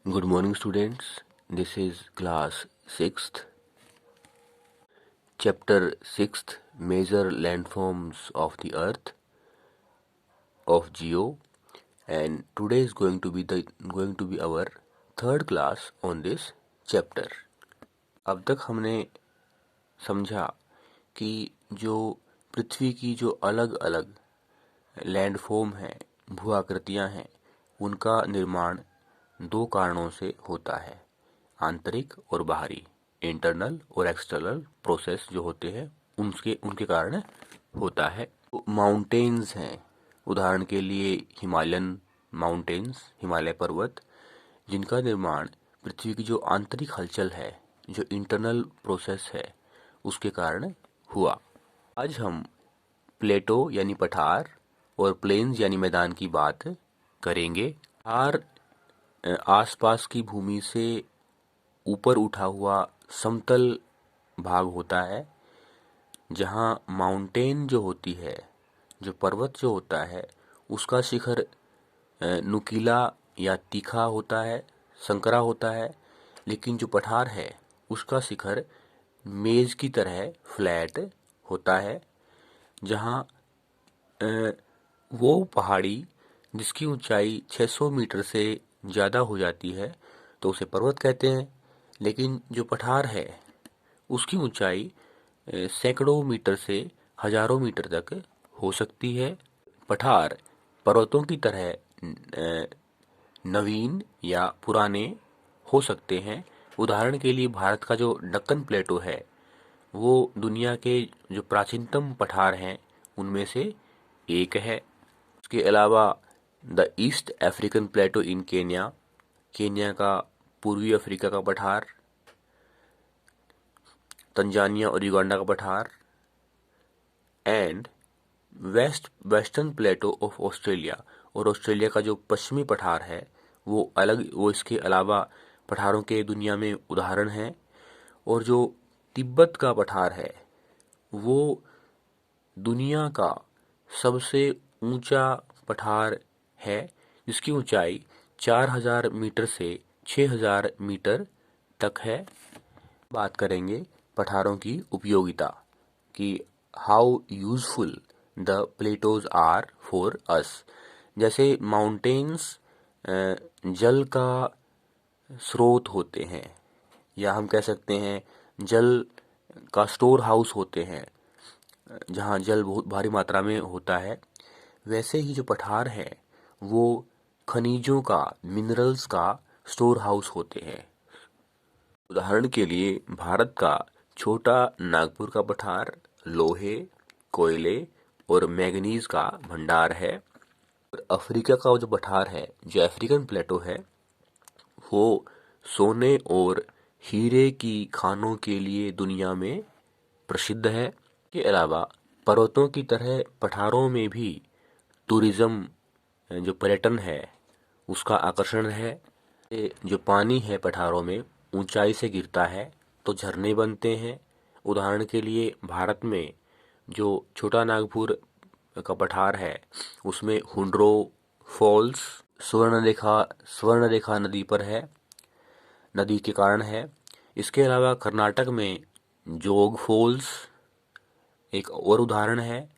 Good morning, students. This is class 6th, chapter 6th, Major Landforms of the Earth of Geo, and today is going to be our third class on this chapter. अब तक हमने समझा कि जो पृथ्वी की जो अलग अलग लैंडफॉर्म हैं, भू आकृतियाँ हैं, उनका निर्माण दो कारणों से होता है, आंतरिक और बाहरी, इंटरनल और एक्सटर्नल प्रोसेस जो होते हैं उनके उनके कारण होता है। माउंटेन्स हैं, उदाहरण के लिए हिमालयन माउंटेन्स, हिमालय पर्वत, जिनका निर्माण पृथ्वी की जो आंतरिक हलचल है, जो इंटरनल प्रोसेस है, उसके कारण हुआ। आज हम प्लेटो यानी पठार और प्लेन्स यानी मैदान की बात करेंगे। पठार आसपास की भूमि से ऊपर उठा हुआ समतल भाग होता है, जहाँ माउंटेन जो होती है, जो पर्वत जो होता है, उसका शिखर नुकीला या तीखा होता है, संकरा होता है, लेकिन जो पठार है उसका शिखर मेज की तरह फ्लैट होता है, जहाँ वो पहाड़ी जिसकी ऊंचाई 600 मीटर से ज़्यादा हो जाती है तो उसे पर्वत कहते हैं, लेकिन जो पठार है उसकी ऊंचाई सैकड़ों मीटर से हजारों मीटर तक हो सकती है। पठार पर्वतों की तरह नवीन या पुराने हो सकते हैं। उदाहरण के लिए भारत का जो दक्कन प्लेटो है वो दुनिया के जो प्राचीनतम पठार हैं उनमें से एक है। उसके अलावा the East African plateau in Kenya, Kenya का पूर्वी अफ्रीका का पठार, तंजानिया और युगांडा का पठार, and western plateau of Australia, और ऑस्ट्रेलिया का जो पश्चिमी पठार है वो इसके अलावा पठारों के दुनिया में उदाहरण हैं। और जो तिब्बत का पठार है वो दुनिया का सबसे ऊंचा पठार है, जिसकी ऊंचाई 4000 मीटर से 6000 मीटर तक है। बात करेंगे पठारों की उपयोगिता कि how useful the plateaus are for us. जैसे माउंटेन्स जल का स्रोत होते हैं, या हम कह सकते हैं जल का स्टोर हाउस होते हैं, जहाँ जल बहुत भारी मात्रा में होता है। वैसे ही जो पठार है वो खनिजों का, मिनरल्स का स्टोर हाउस होते हैं। उदाहरण के लिए भारत का छोटा नागपुर का पठार लोहे, कोयले और मैग्नीज का भंडार है। और अफ्रीका का जो पठार है, जो अफ्रीकन प्लेटो है, वो सोने और हीरे की खानों के लिए दुनिया में प्रसिद्ध है। के अलावा पर्वतों की तरह पठारों में भी टूरिज्म, जो पर्यटन है, उसका आकर्षण है। जो पानी है पठारों में ऊंचाई से गिरता है तो झरने बनते हैं। उदाहरण के लिए भारत में जो छोटा नागपुर का पठार है उसमें हुंड्रो फॉल्स स्वर्णरेखा नदी पर है, नदी के कारण है। इसके अलावा कर्नाटक में जोग फॉल्स एक और उदाहरण है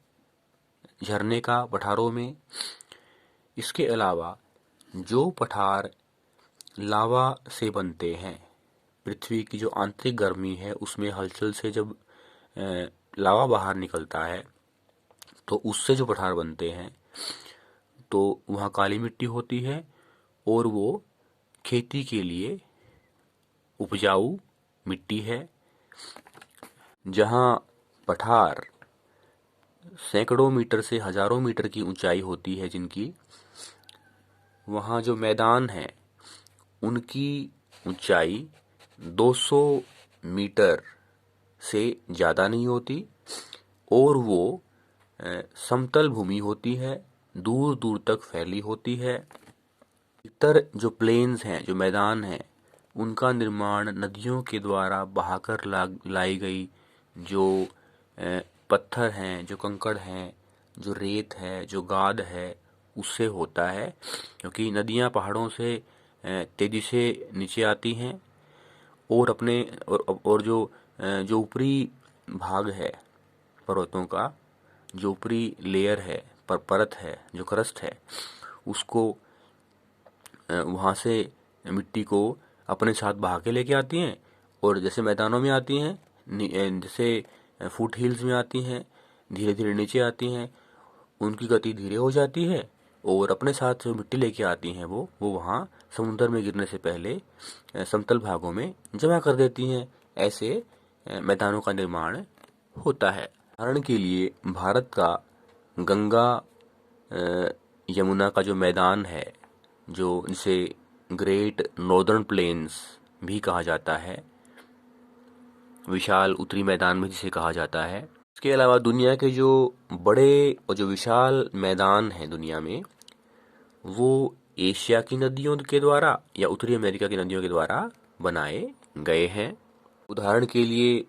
झरने का पठारों में। इसके अलावा जो पठार लावा से बनते हैं, पृथ्वी की जो आंतरिक गर्मी है उसमें हलचल से जब लावा बाहर निकलता है तो उससे जो पठार बनते हैं तो वहाँ काली मिट्टी होती है और वो खेती के लिए उपजाऊ मिट्टी है। जहाँ पठार सैकड़ों मीटर से हजारों मीटर की ऊंचाई होती है जिनकी, वहाँ जो मैदान है उनकी ऊंचाई 200 मीटर से ज़्यादा नहीं होती और वो समतल भूमि होती है, दूर दूर तक फैली होती है। अधिकतर जो प्लेन्स हैं, जो मैदान हैं, उनका निर्माण नदियों के द्वारा बहाकर लाई गई जो पत्थर हैं, जो कंकड़ हैं, जो रेत है, जो गाद है, उससे होता है। क्योंकि नदियाँ पहाड़ों से तेजी से नीचे आती हैं और अपने और जो ऊपरी भाग है पर्वतों का, जो ऊपरी लेयर है परत है, जो क्रस्ट है, उसको वहाँ से मिट्टी को अपने साथ बहा के लेके आती हैं और जैसे मैदानों में आती हैं, जैसे फुट हिल्स में आती हैं, धीरे धीरे नीचे आती हैं, उनकी गति धीरे हो जाती है और अपने साथ जो मिट्टी लेके आती हैं वो वहाँ समुद्र में गिरने से पहले समतल भागों में जमा कर देती हैं। ऐसे मैदानों का निर्माण होता है। उदाहरण के लिए भारत का गंगा यमुना का जो मैदान है, जो जिसे ग्रेट नॉर्दर्न प्लेन्स भी कहा जाता है, विशाल उत्तरी मैदान में जिसे कहा जाता है। इसके अलावा दुनिया के जो बड़े और जो विशाल मैदान हैं दुनिया में, वो एशिया की नदियों के द्वारा या उत्तरी अमेरिका की नदियों के द्वारा बनाए गए हैं। उदाहरण के लिए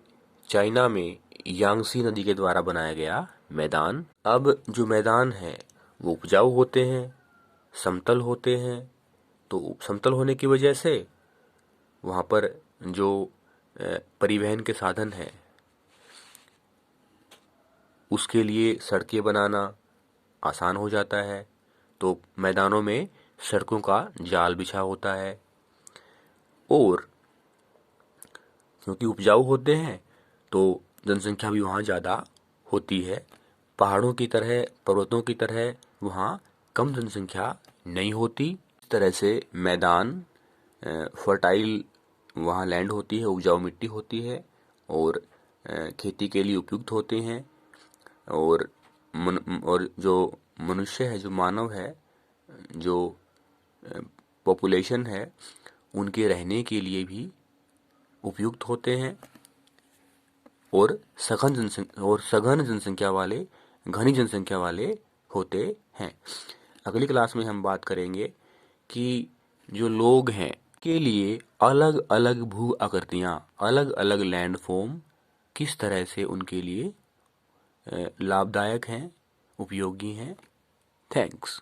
चाइना में यांगसी नदी के द्वारा बनाया गया मैदान। अब जो मैदान है वो उपजाऊ होते हैं, समतल होते हैं, तो समतल होने की वजह से वहाँ पर जो परिवहन के साधन हैं उसके लिए सड़कें बनाना आसान हो जाता है। तो मैदानों में सड़कों का जाल बिछा होता है और क्योंकि उपजाऊ होते हैं तो जनसंख्या भी वहाँ ज़्यादा होती है। पहाड़ों की तरह, पर्वतों की तरह वहाँ कम जनसंख्या नहीं होती। इस तरह से मैदान फर्टाइल वहाँ लैंड होती है, उपजाऊ मिट्टी होती है और खेती के लिए उपयुक्त होते हैं और जो मनुष्य है, जो मानव है, जो पॉपुलेशन है, उनके रहने के लिए भी उपयुक्त होते हैं और सघन जनसंख्या वाले, घनी जनसंख्या वाले होते हैं। अगली क्लास में हम बात करेंगे कि जो लोग हैं के लिए अलग अलग भू आकृतियाँ, अलग अलग लैंडफॉर्म किस तरह से उनके लिए लाभदायक हैं, उपयोगी हैं। थैंक्स।